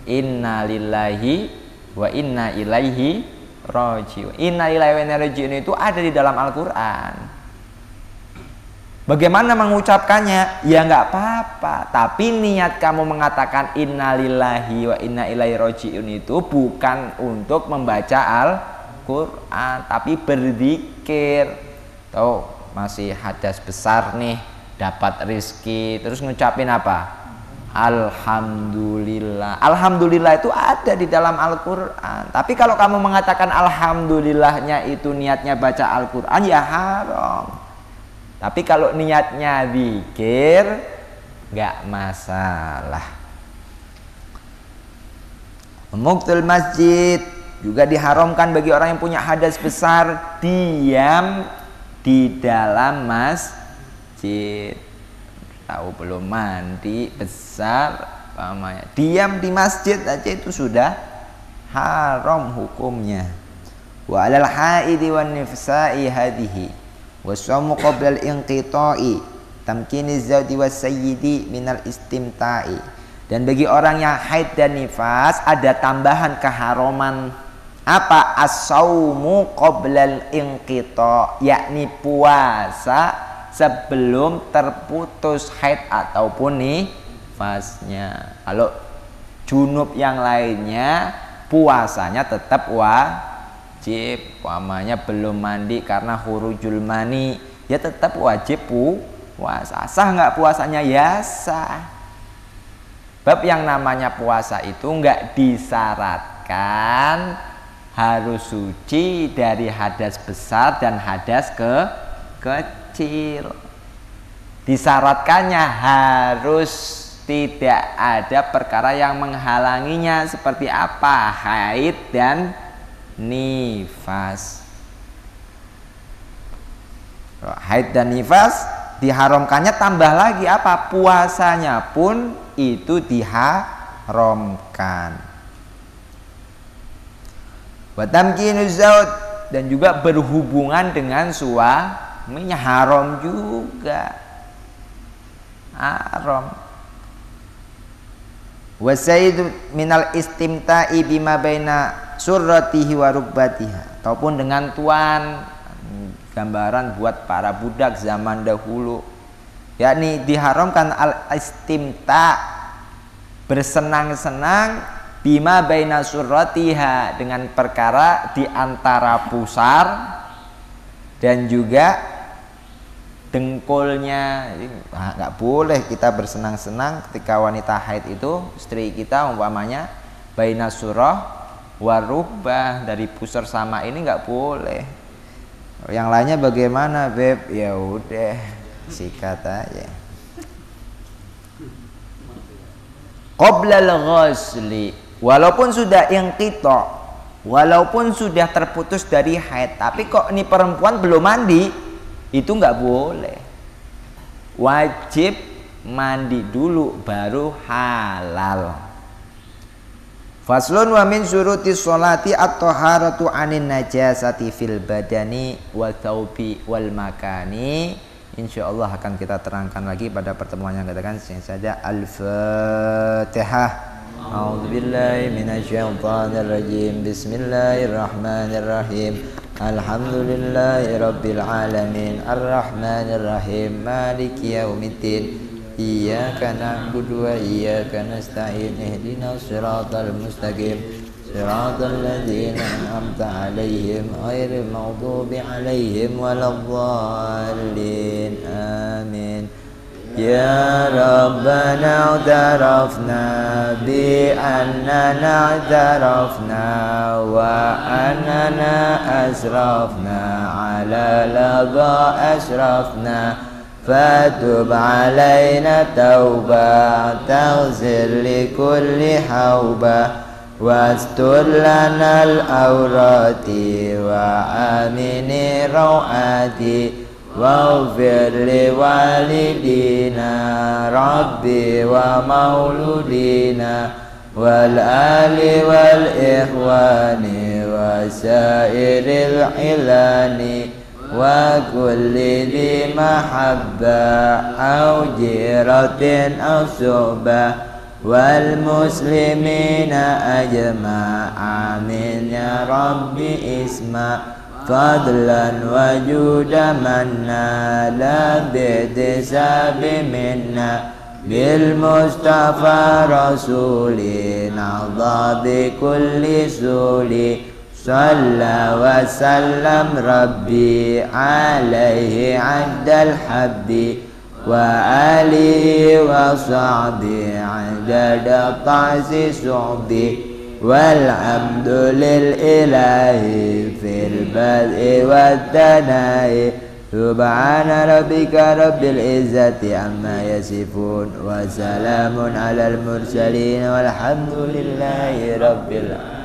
Inna lillahi wa inna ilaihi raji'un. Inna lillahi wa inna ilaihi raji'un itu ada di dalam Al-Quran. Bagaimana mengucapkannya? Ya nggak apa-apa. Tapi niat kamu mengatakan inna lillahi wa inna ilaihi raji'un itu bukan untuk membaca Al-Quran, tapi berzikir. Tuh masih hadas besar nih, dapat rizki, terus ngucapin apa? Alhamdulillah. Alhamdulillah itu ada di dalam Al-Quran. Tapi kalau kamu mengatakan alhamdulillahnya itu niatnya baca Al-Quran, ya haram. Tapi kalau niatnya zikir, nggak masalah. Muktul masjid juga diharamkan bagi orang yang punya hadas besar diam di dalam masjid. Tahu belum mandi besar, pamanya diam di masjid aja itu sudah haram hukumnya. Wa alal haidi wan nifsa'i hadhihi wasamu qabla al-inqita'i tamkini zawji was sayyidi minal istimta'i. Dan bagi orang yang haid dan nifas ada tambahan keharaman apa? As-saumu qabla al-inqita', yakni puasa sebelum terputus haid ataupun nifasnya. Kalau junub yang lainnya puasanya tetap wajib. Umpamanya belum mandi karena khurujul mani, ya tetap wajib puasa. Sah nggak puasanya? Ya sah. Bab yang namanya puasa itu nggak disyaratkan harus suci dari hadas besar dan hadas kecil. Disyaratkannya harus tidak ada perkara yang menghalanginya. Seperti apa? Haid dan nifas. Haid dan nifas diharamkannya, tambah lagi apa? Puasanya pun itu diharamkan. Wa tamkinuz zawj, dan juga berhubungan dengan suaminya haram juga. Haram. Wa sayyidu minal istimta'i bima baina surratihi wa rukbatiha, ataupun dengan tuan, gambaran buat para budak zaman dahulu, yakni diharamkan al-istimta', bersenang-senang, bima baina surratiha, dengan perkara di antara pusar dan juga dengkulnya. Nggak boleh kita bersenang-senang ketika wanita haid itu, istri kita umpamanya baina surah warubah, dari pusar sama ini nggak boleh. Yang lainnya bagaimana, Beb? Ya udah sikat aja. Qoblal ghusli, walaupun sudah inqita, walaupun sudah terputus dari haid, tapi kok ini perempuan belum mandi, itu nggak boleh. Wajib mandi dulu baru halal. Faslun wa min syuruti sholati at-taharatu anin najasati fil badani wa thawbi wal makani. Insyaallah akan kita terangkan lagi pada pertemuan yang katakan saja. Al-Fatihah. A'udzubillahi minasyaitonir rajim. Bismillahirrahmanirrahim. Alhamdulillahi rabbil alamin. Arrahmanir rahim. Maliki yaumiddin. Iyyaka na'budu wa iyyaka nasta'in. Ihdinas siratal mustaqim. Siratal ladzina an'amta 'alaihim ghairil maghdubi 'alaihim waladdallin. Amin. Ya Rabbana i'tarafna bi annana i'tarafna wa annana asrafna 'ala ladha asrafna. Fatub alaina tauba taghfir li kulli hauba wastur lana al-awrati wa amini rawati waghfir li walidina rabbi wa mauludina wal ali wal ikhwani wa sairil ilani wa kulli dhi mahabba au jiratin au suhbah wal muslimina ajma'a amin ya rabbi isma fadlan wa juda manna la bi'tisabi minna bil mustafa rasulin adha bi kulli suli. Salla wa sallam rabbi alaihi addal habbi wa alihi wa sahbihi adada ta'si suhbi walhamdu lil ilahi fil bad'i wat tana'i subhana rabbika rabbil izzati amma yasifun wa salamun alal mursalin walhamdulillahi rabbil alamin.